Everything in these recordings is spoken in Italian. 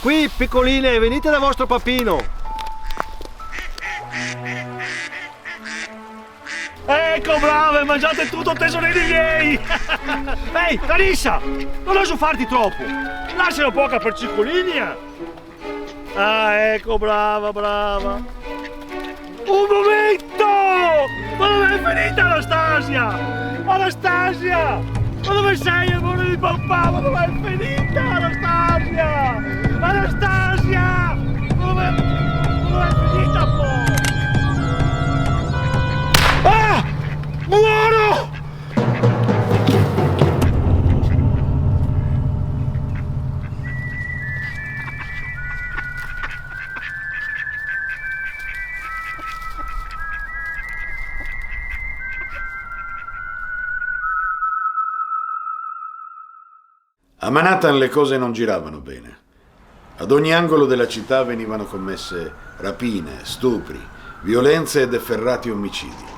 Qui, piccoline, venite da vostro papino. Ecco, brave, mangiate tutto, tesorini miei! Ehi, Carissa, non asufarti troppo! Lascialo poca per ciccolini! Ah, ecco, brava, brava! Un momento! Ma dove è finita Anastasia? Anastasia! Ma dove sei, amore di papà? Ma dove è finita Anastasia? Anastasia! Ma dove è finita poi? Ah! Muoro! A Manhattan le cose non giravano bene. Ad ogni angolo della città venivano commesse rapine, stupri, violenze ed efferrati omicidi.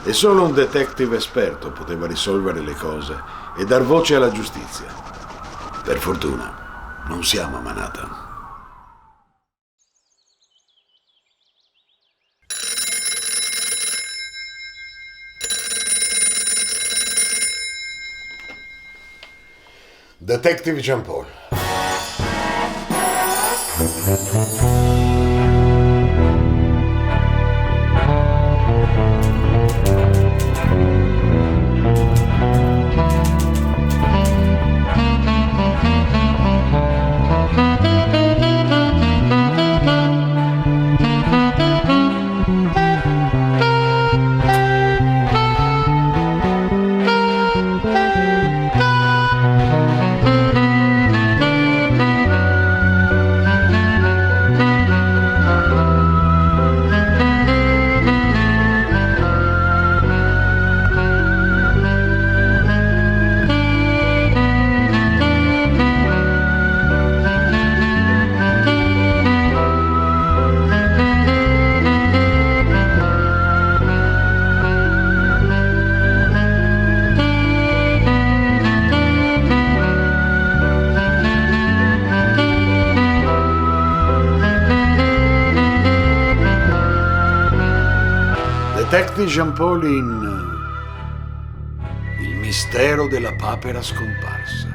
E solo un detective esperto poteva risolvere le cose e dar voce alla giustizia. Per fortuna, non siamo a Manhattan. Detective Jean Paul. Detective Jean Paul in Il mistero della papera scomparsa.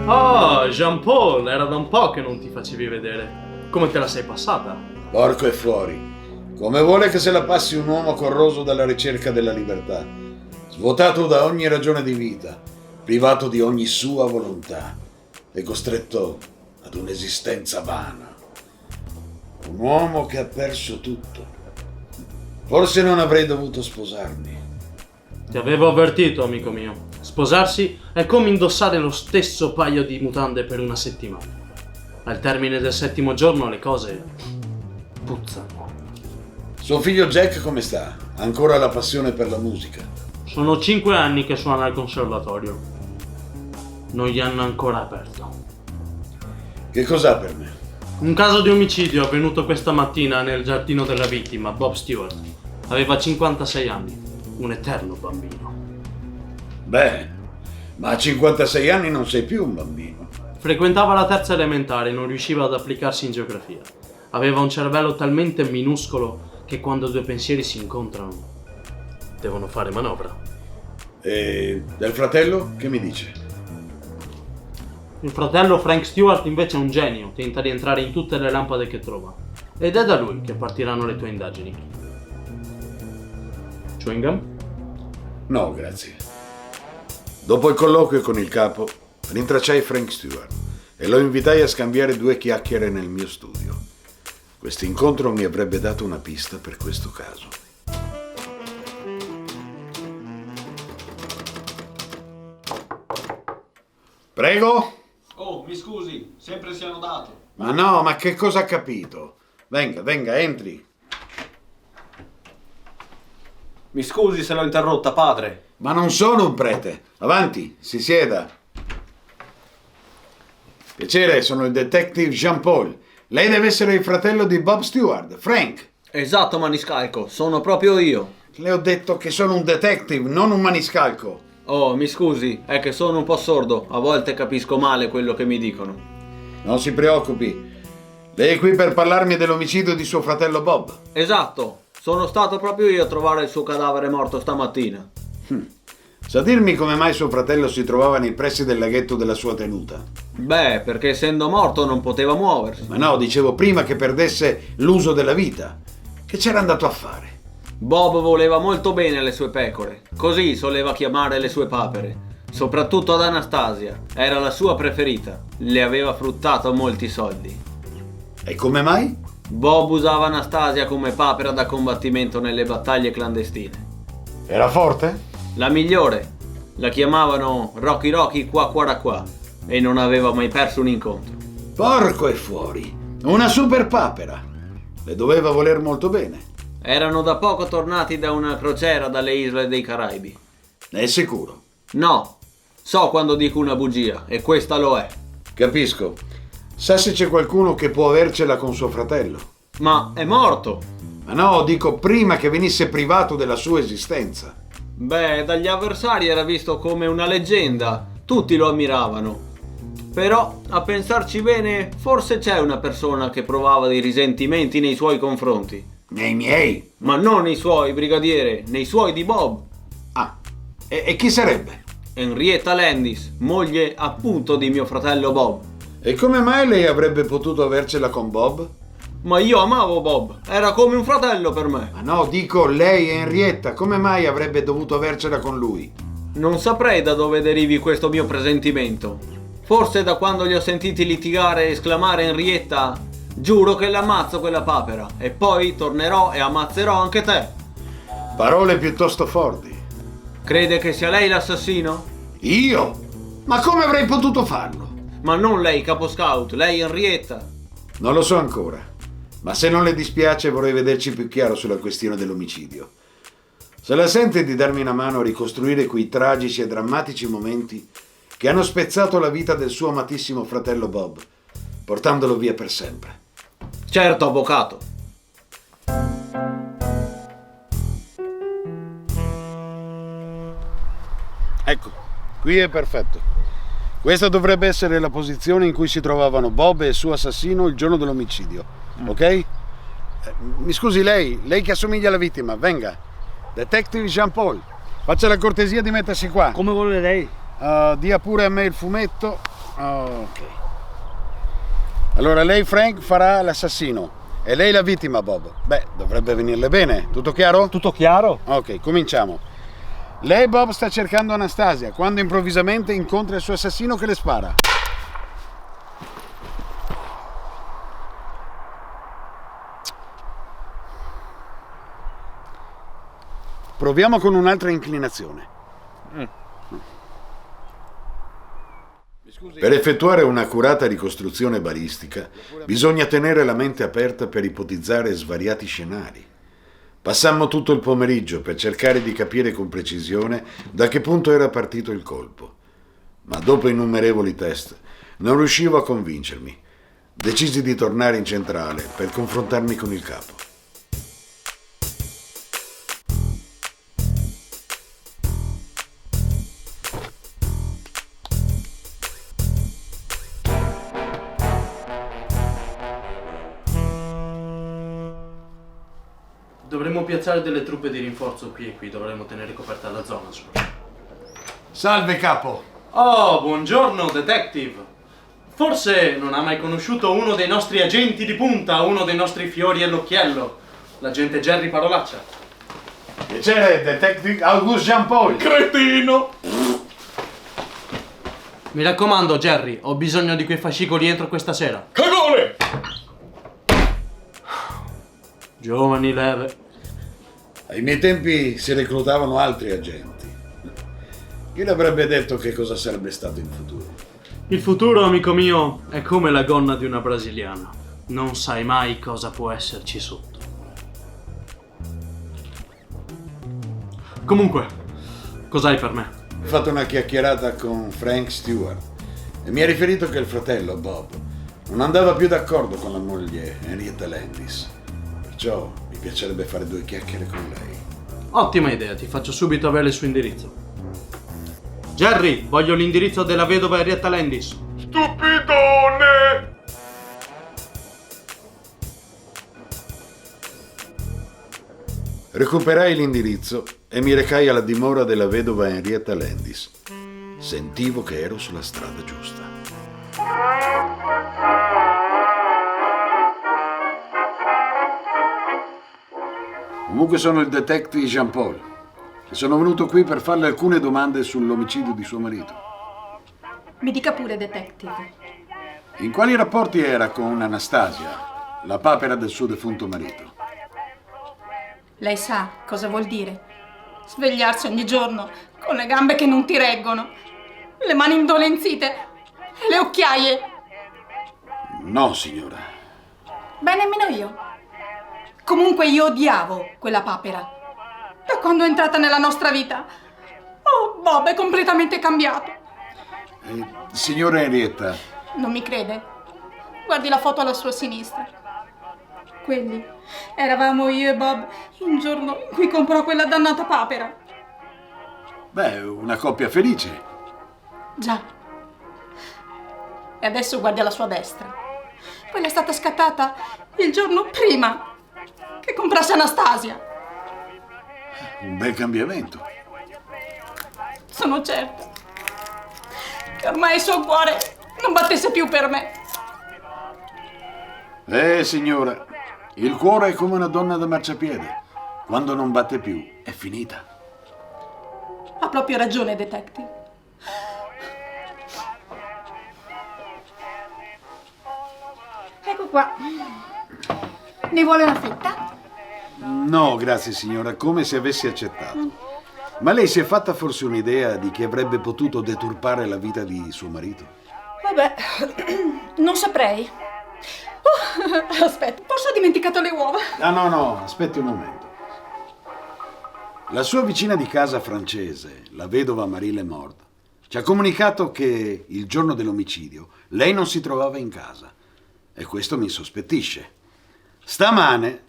Oh, Jean Paul, era da un po' che non ti facevi vedere. Come te la sei passata? Porco è fuori. Come vuole che se la passi un uomo corroso dalla ricerca della libertà, svuotato da ogni ragione di vita, privato di ogni sua volontà e costretto ad un'esistenza vana. Un uomo che ha perso tutto. Forse non avrei dovuto sposarmi. Ti avevo avvertito, amico mio. Sposarsi è come indossare lo stesso paio di mutande per una settimana. Al termine del 7° giorno le cose puzzano. Suo figlio Jack come sta? Ha ancora la passione per la musica? Sono 5 anni che suona al conservatorio. Non gli hanno ancora aperto. Che cos'ha per me? Un caso di omicidio avvenuto questa mattina nel giardino della vittima, Bob Stewart. Aveva 56 anni. Un eterno bambino. Beh, ma a 56 anni non sei più un bambino. Frequentava la terza elementare e non riusciva ad applicarsi in geografia. Aveva un cervello talmente minuscolo che quando due pensieri si incontrano devono fare manovra. E del fratello che mi dice? Il fratello Frank Stewart invece è un genio, tenta di entrare in tutte le lampade che trova. Ed è da lui che partiranno le tue indagini. Chewing gum? No, grazie. Dopo il colloquio con il capo, rintracciai Frank Stewart e lo invitai a scambiare 2 chiacchiere nel mio studio. Questo incontro mi avrebbe dato una pista per questo caso. Prego? Oh, mi scusi, sempre siano dato. Ma no, ma che cosa ha capito? Venga, venga, entri. Mi scusi se l'ho interrotta, padre. Ma non sono un prete. Avanti, si sieda. Piacere, sono il detective Jean-Paul. Lei deve essere il fratello di Bob Stewart, Frank. Esatto, maniscalco, sono proprio io. Le ho detto che sono un detective, non un maniscalco. Oh, mi scusi, è che sono un po' sordo. A volte capisco male quello che mi dicono. Non si preoccupi. Lei è qui per parlarmi dell'omicidio di suo fratello Bob. Esatto, sono stato proprio io a trovare il suo cadavere morto stamattina. Sa dirmi come mai suo fratello si trovava nei pressi del laghetto della sua tenuta? Beh, perché essendo morto non poteva muoversi. Ma no, dicevo prima che perdesse l'uso della vita. Che c'era andato a fare? Bob voleva molto bene le sue pecore, così soleva chiamare le sue papere. Soprattutto ad Anastasia, era la sua preferita. Le aveva fruttato molti soldi. E come mai? Bob usava Anastasia come papera da combattimento nelle battaglie clandestine. Era forte? La migliore. La chiamavano Rocky Rocky qua qua qua e non aveva mai perso un incontro. Porco e fuori. Una super papera. Le doveva voler molto bene. Erano da poco tornati da una crociera dalle isole dei Caraibi. È sicuro? No, so quando dico una bugia e questa lo è. Capisco. Sa se c'è qualcuno che può avercela con suo fratello? Ma è morto. Ma no, dico prima che venisse privato della sua esistenza. Beh, dagli avversari era visto come una leggenda, tutti lo ammiravano. Però, a pensarci bene, forse c'è una persona che provava dei risentimenti nei suoi confronti. Nei miei? Ma non nei suoi, brigadiere, nei suoi di Bob. Ah, e chi sarebbe? Henrietta Landis, moglie appunto di mio fratello Bob. E come mai lei avrebbe potuto avercela con Bob? Ma io amavo Bob, era come un fratello per me. Ma no, dico lei e Henrietta, come mai avrebbe dovuto avercela con lui? Non saprei da dove derivi questo mio presentimento. Forse da quando li ho sentiti litigare e esclamare Henrietta: giuro che l'ammazzo quella papera e poi tornerò e ammazzerò anche te. Parole piuttosto forti. Crede che sia lei l'assassino? Io? Ma come avrei potuto farlo? Ma non lei, capo scout, lei Henrietta. Non lo so ancora, ma se non le dispiace vorrei vederci più chiaro sulla questione dell'omicidio. Se la sente di darmi una mano a ricostruire quei tragici e drammatici momenti che hanno spezzato la vita del suo amatissimo fratello Bob, portandolo via per sempre. Certo, avvocato. Ecco, qui è perfetto. Questa dovrebbe essere la posizione in cui si trovavano Bob e il suo assassino il giorno dell'omicidio, ok? Mi scusi lei che assomiglia alla vittima, venga. Detective Jean-Paul, faccia la cortesia di mettersi qua. Come vuole lei? Dia pure a me il fumetto. Ok. Allora lei, Frank, farà l'assassino e lei la vittima, Bob. Beh, dovrebbe venirle bene. Tutto chiaro? Tutto chiaro? Ok, cominciamo. Lei, Bob, sta cercando Anastasia quando improvvisamente incontra il suo assassino che le spara. Proviamo con un'altra inclinazione. Per effettuare un'accurata ricostruzione balistica bisogna tenere la mente aperta per ipotizzare svariati scenari. Passammo tutto il pomeriggio per cercare di capire con precisione da che punto era partito il colpo. Ma dopo innumerevoli test non riuscivo a convincermi. Decisi di tornare in centrale per confrontarmi con il capo. Dovremmo piazzare delle truppe di rinforzo qui e qui, dovremmo tenere coperta la zona. Salve, capo! Oh, buongiorno, detective! Forse non ha mai conosciuto uno dei nostri agenti di punta, uno dei nostri fiori all'occhiello, l'agente Jerry Parolaccia. Piacere, detective Auguste Jean-Paul! Cretino! Mi raccomando, Jerry, ho bisogno di quei fascicoli entro questa sera. Cagone! Giovani leve. Ai miei tempi si reclutavano altri agenti. Chi l'avrebbe detto che cosa sarebbe stato in futuro? Il futuro, amico mio, è come la gonna di una brasiliana. Non sai mai cosa può esserci sotto. Comunque, cos'hai per me? Ho fatto una chiacchierata con Frank Stewart e mi ha riferito che il fratello, Bob, non andava più d'accordo con la moglie Henrietta Landis. Perciò mi piacerebbe fare 2 chiacchiere con lei. Ottima idea, ti faccio subito avere il suo indirizzo. Jerry, voglio l'indirizzo della vedova Henrietta Landis. Stupidone! Recuperai l'indirizzo e mi recai alla dimora della vedova Henrietta Landis. Sentivo che ero sulla strada giusta. Comunque sono il detective Jean-Paul e sono venuto qui per farle alcune domande sull'omicidio di suo marito. Mi dica pure, detective. In quali rapporti era con Anastasia, la papera del suo defunto marito? Lei sa cosa vuol dire? Svegliarsi ogni giorno con le gambe che non ti reggono, le mani indolenzite e le occhiaie. No, signora. Beh, nemmeno io. Comunque io odiavo quella papera. Da quando è entrata nella nostra vita. Oh, Bob è completamente cambiato. Signora Henrietta, Non mi crede? Guardi la foto alla sua sinistra. Quelli eravamo io e Bob il giorno in cui comprò quella dannata papera. beh, una coppia felice. Già. E adesso guardi alla sua destra. Quella è stata scattata il giorno prima che comprasse Anastasia. Un bel cambiamento. Sono certa che ormai il suo cuore non battesse più per me. Signora, il cuore è come una donna da marciapiede. Quando non batte più, è finita. Ha proprio ragione, detective. Ecco qua. Ne vuole una fetta? No, grazie signora, come se avessi accettato. Ma lei si è fatta forse un'idea di chi avrebbe potuto deturpare la vita di suo marito? Vabbè, non saprei. Oh, aspetta, forse ho dimenticato le uova. Ah no, aspetti un momento. La sua vicina di casa francese, la vedova Marie Lemord, ci ha comunicato che il giorno dell'omicidio lei non si trovava in casa e questo mi insospettisce. Stamane,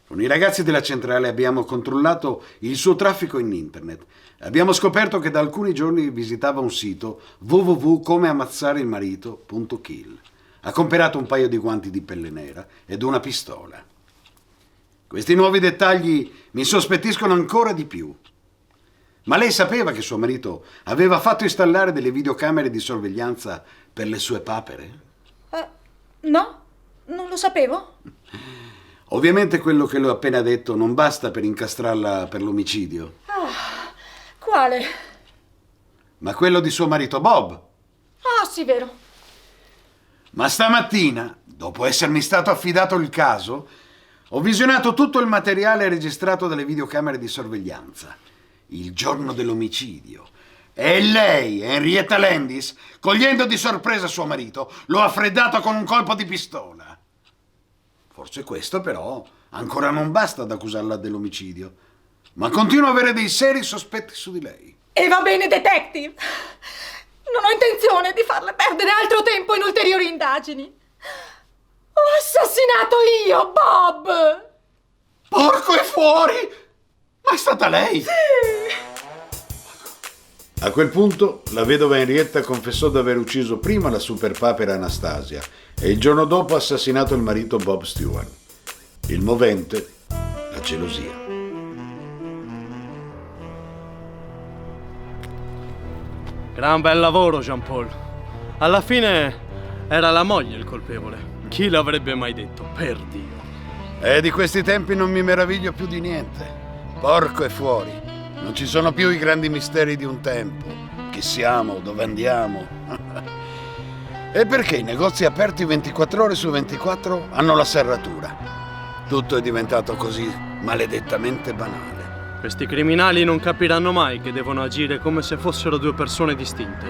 con i ragazzi della centrale abbiamo controllato il suo traffico in internet. Abbiamo scoperto che da alcuni giorni visitava un sito www.comeammazzareilmarito.kill. Ha comprato un paio di guanti di pelle nera ed una pistola. Questi nuovi dettagli mi insospettiscono ancora di più. Ma lei sapeva che suo marito aveva fatto installare delle videocamere di sorveglianza per le sue papere? No, non lo sapevo. Ovviamente quello che le ho appena detto non basta per incastrarla per l'omicidio. Quale? Ma quello di suo marito Bob. Ah, sì, vero. Ma stamattina, dopo essermi stato affidato il caso, ho visionato tutto il materiale registrato dalle videocamere di sorveglianza. Il giorno dell'omicidio. E lei, Henrietta Landis, cogliendo di sorpresa suo marito, lo ha freddato con un colpo di pistola. Forse questo però ancora non basta ad accusarla dell'omicidio, ma continuo ad avere dei seri sospetti su di lei. E va bene, detective. Non ho intenzione di farle perdere altro tempo in ulteriori indagini. Ho assassinato io, Bob! Porco è fuori! Ma è stata lei? Sì! A quel punto la vedova Henrietta confessò di aver ucciso prima la superpapera Anastasia e il giorno dopo assassinato il marito Bob Stewart. Il movente, la gelosia. Gran bel lavoro, Jean-Paul. Alla fine era la moglie il colpevole. Chi l'avrebbe mai detto? Per Dio. Di questi tempi non mi meraviglio più di niente. Porco è fuori. Non ci sono più i grandi misteri di un tempo. Chi siamo, dove andiamo. E perché i negozi aperti 24 ore su 24 hanno la serratura? Tutto è diventato così maledettamente banale. Questi criminali non capiranno mai che devono agire come se fossero due persone distinte.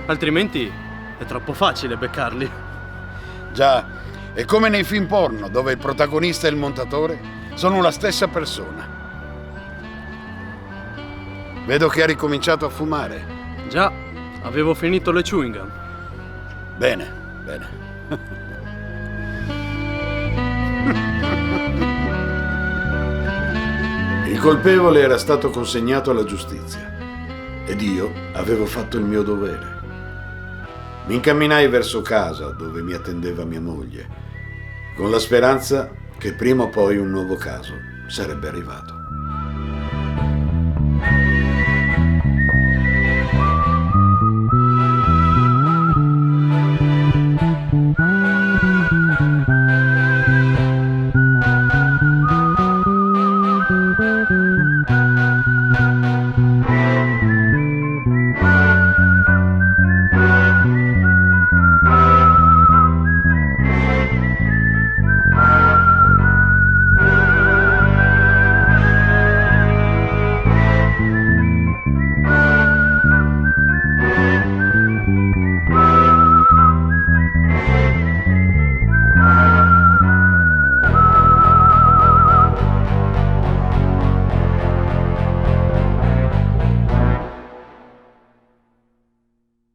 Altrimenti è troppo facile beccarli. Già, è come nei film porno, dove il protagonista e il montatore sono la stessa persona. Vedo che ha ricominciato a fumare. Già, avevo finito le chewing gum. Bene, bene. Il colpevole era stato consegnato alla giustizia ed io avevo fatto il mio dovere. Mi incamminai verso casa dove mi attendeva mia moglie, con la speranza che prima o poi un nuovo caso sarebbe arrivato.